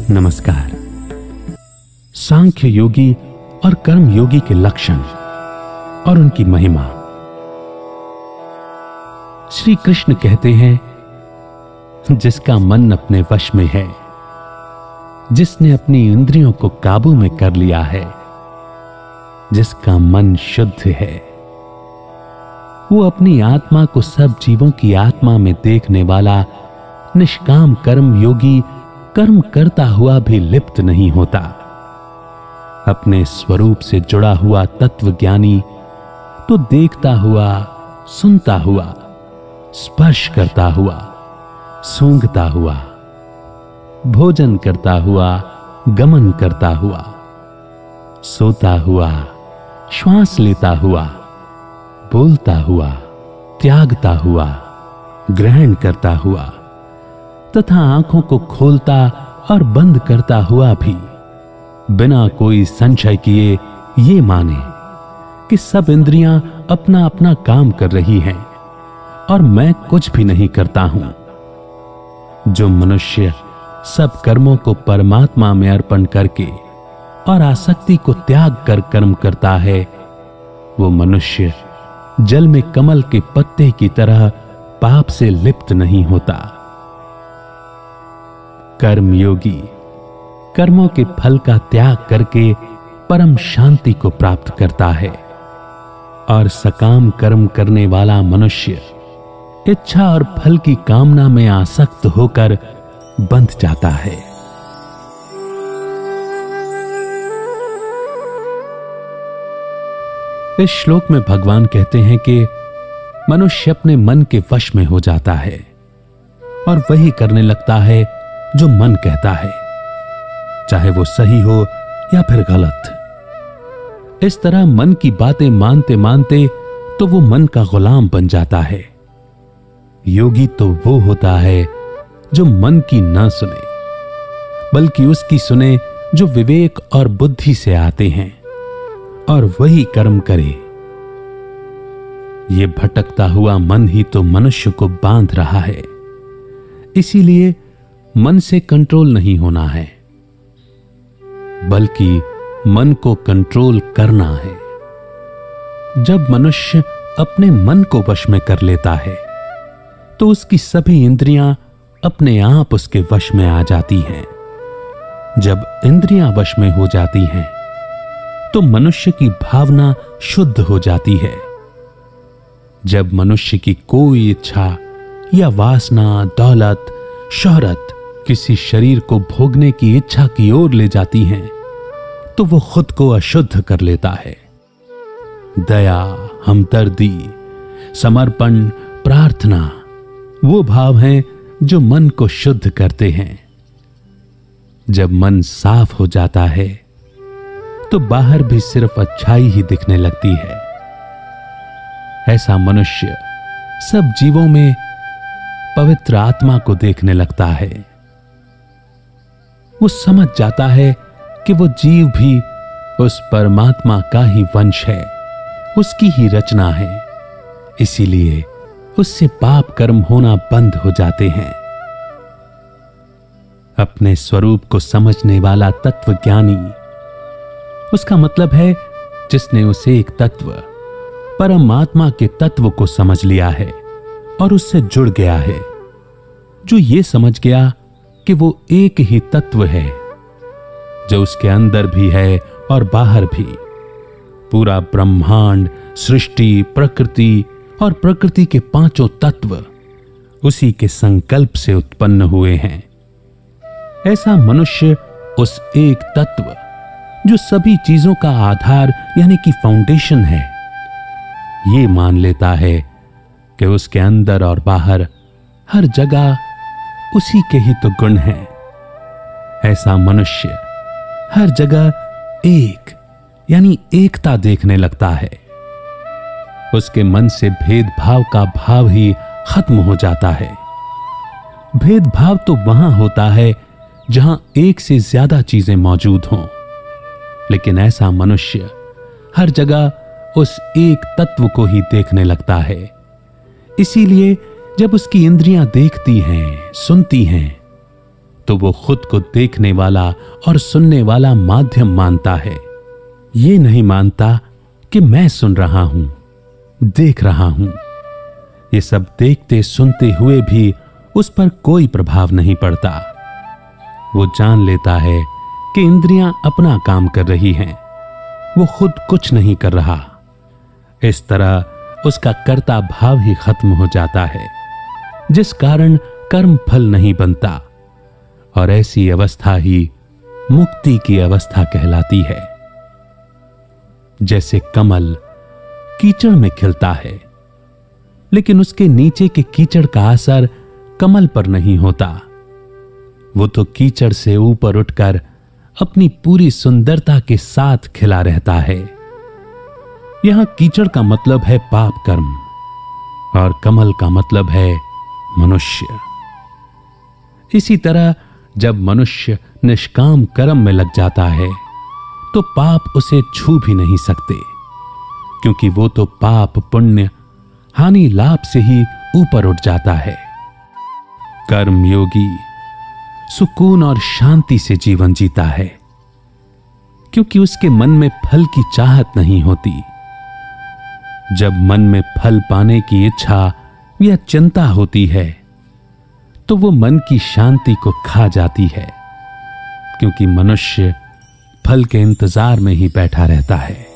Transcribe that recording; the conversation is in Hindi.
नमस्कार। सांख्य योगी और कर्म योगी के लक्षण और उनकी महिमा। श्री कृष्ण कहते हैं, जिसका मन अपने वश में है, जिसने अपनी इंद्रियों को काबू में कर लिया है, जिसका मन शुद्ध है, वो अपनी आत्मा को सब जीवों की आत्मा में देखने वाला निष्काम कर्म योगी कर्म करता हुआ भी लिप्त नहीं होता। अपने स्वरूप से जुड़ा हुआ तत्व ज्ञानी तो देखता हुआ, सुनता हुआ, स्पर्श करता हुआ, सूंघता हुआ, भोजन करता हुआ, गमन करता हुआ, सोता हुआ, श्वास लेता हुआ, बोलता हुआ, त्यागता हुआ, ग्रहण करता हुआ तथा आंखों को खोलता और बंद करता हुआ भी बिना कोई संशय किए ये माने कि सब इंद्रियां अपना अपना काम कर रही हैं और मैं कुछ भी नहीं करता हूं। जो मनुष्य सब कर्मों को परमात्मा में अर्पण करके और आसक्ति को त्याग कर कर्म करता है, वो मनुष्य जल में कमल के पत्ते की तरह पाप से लिप्त नहीं होता। कर्मयोगी कर्मों के फल का त्याग करके परम शांति को प्राप्त करता है और सकाम कर्म करने वाला मनुष्य इच्छा और फल की कामना में आसक्त होकर बंध जाता है। इस श्लोक में भगवान कहते हैं कि मनुष्य अपने मन के वश में हो जाता है और वही करने लगता है जो मन कहता है, चाहे वो सही हो या फिर गलत। इस तरह मन की बातें मानते मानते तो वो मन का गुलाम बन जाता है। योगी तो वो होता है जो मन की ना सुने, बल्कि उसकी सुने जो विवेक और बुद्धि से आते हैं और वही कर्म करे। ये भटकता हुआ मन ही तो मनुष्य को बांध रहा है। इसीलिए मन से कंट्रोल नहीं होना है, बल्कि मन को कंट्रोल करना है। जब मनुष्य अपने मन को वश में कर लेता है तो उसकी सभी इंद्रियां अपने आप उसके वश में आ जाती हैं। जब इंद्रियां वश में हो जाती हैं तो मनुष्य की भावना शुद्ध हो जाती है। जब मनुष्य की कोई इच्छा या वासना, दौलत, शोहरत किसी शरीर को भोगने की इच्छा की ओर ले जाती हैं तो वो खुद को अशुद्ध कर लेता है। दया, हमदर्दी, समर्पण, प्रार्थना वो भाव हैं जो मन को शुद्ध करते हैं। जब मन साफ हो जाता है तो बाहर भी सिर्फ अच्छाई ही दिखने लगती है। ऐसा मनुष्य सब जीवों में पवित्र आत्मा को देखने लगता है। वो समझ जाता है कि वो जीव भी उस परमात्मा का ही वंश है, उसकी ही रचना है। इसीलिए उससे पाप कर्म होना बंद हो जाते हैं। अपने स्वरूप को समझने वाला तत्व ज्ञानी, उसका मतलब है जिसने उस एक तत्व परमात्मा के तत्व को समझ लिया है और उससे जुड़ गया है, जो ये समझ गया कि वो एक ही तत्व है जो उसके अंदर भी है और बाहर भी। पूरा ब्रह्मांड, सृष्टि, प्रकृति और प्रकृति के पांचों तत्व उसी के संकल्प से उत्पन्न हुए हैं। ऐसा मनुष्य उस एक तत्व जो सभी चीजों का आधार यानी कि फाउंडेशन है, ये मान लेता है कि उसके अंदर और बाहर हर जगह उसी के ही तो गुण हैं। ऐसा मनुष्य हर जगह एक यानी एकता देखने लगता है। उसके मन से भेदभाव का भाव ही खत्म हो जाता है। भेदभाव तो वहां होता है जहां एक से ज्यादा चीजें मौजूद हों, लेकिन ऐसा मनुष्य हर जगह उस एक तत्व को ही देखने लगता है। इसीलिए जब उसकी इंद्रियां देखती हैं, सुनती हैं, तो वो खुद को देखने वाला और सुनने वाला माध्यम मानता है। ये नहीं मानता कि मैं सुन रहा हूं, देख रहा हूं। ये सब देखते सुनते हुए भी उस पर कोई प्रभाव नहीं पड़ता। वो जान लेता है कि इंद्रियां अपना काम कर रही हैं, वो खुद कुछ नहीं कर रहा। इस तरह उसका कर्ता भाव ही खत्म हो जाता है, जिस कारण कर्म फल नहीं बनता, और ऐसी अवस्था ही मुक्ति की अवस्था कहलाती है। जैसे कमल कीचड़ में खिलता है, लेकिन उसके नीचे के कीचड़ का असर कमल पर नहीं होता। वो तो कीचड़ से ऊपर उठकर अपनी पूरी सुंदरता के साथ खिला रहता है। यहां कीचड़ का मतलब है पाप कर्म और कमल का मतलब है मनुष्य। इसी तरह जब मनुष्य निष्काम कर्म में लग जाता है तो पाप उसे छू भी नहीं सकते, क्योंकि वो तो पाप पुण्य हानि लाभ से ही ऊपर उठ जाता है। कर्म योगी सुकून और शांति से जीवन जीता है, क्योंकि उसके मन में फल की चाहत नहीं होती। जब मन में फल पाने की इच्छा या चिंता होती है तो वो मन की शांति को खा जाती है, क्योंकि मनुष्य फल के इंतजार में ही बैठा रहता है।